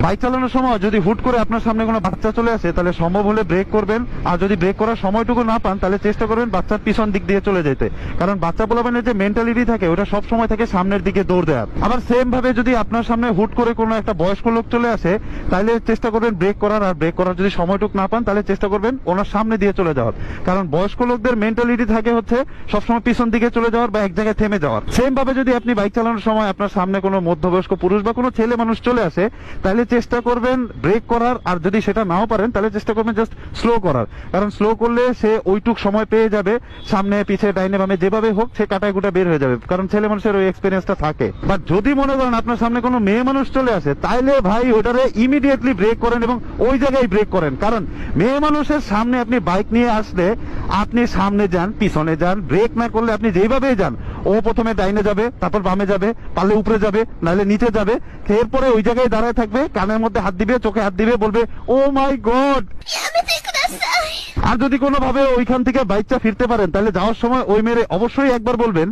Bike চালানোর সময় যদি হুট করে আপনার সামনে কোনো বাচ্চা চলে আসে তাহলে সম্ভব হলে ব্রেক করবেন, আর যদি ব্রেক করার সময়টুকু না পান তাহলে চেষ্টা করবেন বাচ্চার পিছন দিক দিয়ে চলে যেতে, কারণ বাচ্চা পোলাপানের যে মেন্টালিটি থাকে ওটা সব সময় থাকে সামনের দিকে দৌড় দেওয়ার। আবার সেম ভাবে যদি আপনার সামনে হুট করে কোনো একটা বয়স্ক লোক চলে আসে তাহলে চেষ্টা করবেন ব্রেক করার, আর ব্রেক করার যদি সময়টুকু না পান তাহলে চেষ্টা করবেন ওনার সামনে দিয়ে চলে যাওয়ার, কারণ বয়স্ক লোকদের মেন্টালিটি থাকে হচ্ছে সবসময় পিছন দিকে চলে যাওয়ার বা এক জায়গায় থেমে যাওয়ার। সেম ভাবে যদি আপনি বাইক চালানোর সময় আপনার সামনে কোনো মধ্যবয়স্ক পুরুষ বা কোনো ছেলে মানুষ চলে আসে তাহলে চেষ্টা করবেন ব্রেক করার, আর যদি সেটা নাও পারেন তাহলে চেষ্টা করবেন জাস্ট স্লো করার, কারণ স্লো করলে সে ওইটুক সময় পেয়ে যাবে সামনে পিছে ডাইনে বামে যেভাবে হোক সে কাটায় গুটা বের হয়ে যাবে, কারণ ছেলে মানুষের ওই এক্সপিরিয়েন্সটা থাকে। বাট যদি মনে করেন আপনার সামনে কোনো মেয়ে মানুষ চলে আসে তাইলে ভাই ওটারে ইমিডিয়েটলি ব্রেক করেন এবং ওই জায়গায় ব্রেক করেন, কারণ মেয়ে মানুষের সামনে আপনি বাইক নিয়ে আসলে আপনি সামনে যান পিছনে যান, ব্রেক না করলে আপনি যেভাবেই যান ও প্রথমে ডাইনে যাবে, তারপর বামে যাবে, পারলে উপরে যাবে, নাহলে নিচে যাবে, এরপরে ওই জায়গায় দাঁড়ায় থাকবে, কানের মধ্যে হাত দিবে, চোখে হাত দিবে, বলবে ও মাই গড। আর যদি কোনোভাবে ওইখান থেকে বাইকটা ফিরতে পারেন তাহলে যাওয়ার সময় ওই মেরে অবশ্যই একবার বলবেন